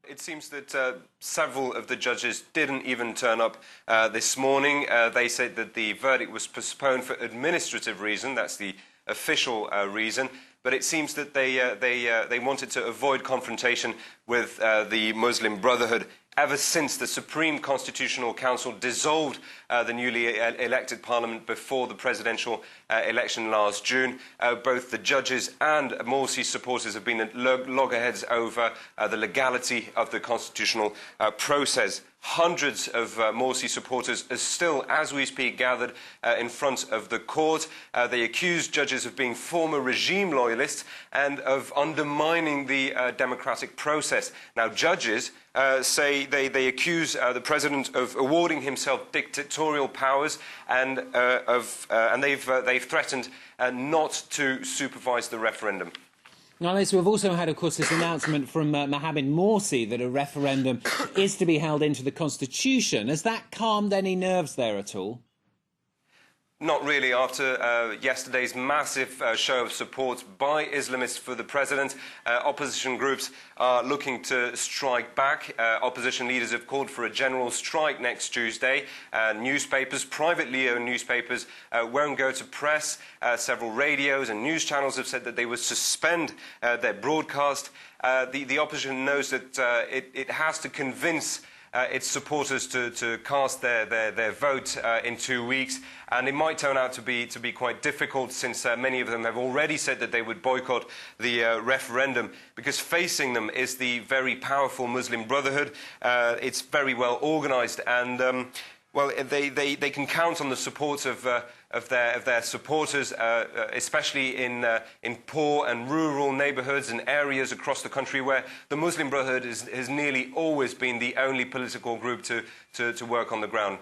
It seems that several of the judges didn't even turn up this morning. They said that the verdict was postponed for administrative reason. That's the official reason. But it seems that they wanted to avoid confrontation with the Muslim Brotherhood ever since the Supreme Constitutional Council dissolved the newly elected parliament before the presidential election last June. Both the judges and Morsi supporters have been at loggerheads over the legality of the constitutional process. Hundreds of Morsi supporters are still, as we speak, gathered in front of the court. They accuse judges of being former regime loyalists and of undermining the democratic process. Now, judges say they accuse the president of awarding himself dictatorial powers and they've threatened not to supervise the referendum. Now, Liz, we've also had, of course, this announcement from Mohamed Morsi that a referendum is to be held into the Constitution. Has that calmed any nerves there at all? Not really. After yesterday's massive show of support by Islamists for the president, opposition groups are looking to strike back. Opposition leaders have called for a general strike next Tuesday. Newspapers, privately owned newspapers, won't go to press. Several radios and news channels have said that they would suspend their broadcast. The opposition knows that it has to convince its supporters to cast their vote in 2 weeks, and it might turn out to be quite difficult, since many of them have already said that they would boycott the referendum, because facing them is the very powerful Muslim Brotherhood. It's very well organised, and well, they can count on the support of their supporters, especially in poor and rural neighbourhoods and areas across the country where the Muslim Brotherhood has nearly always been the only political group to work on the ground.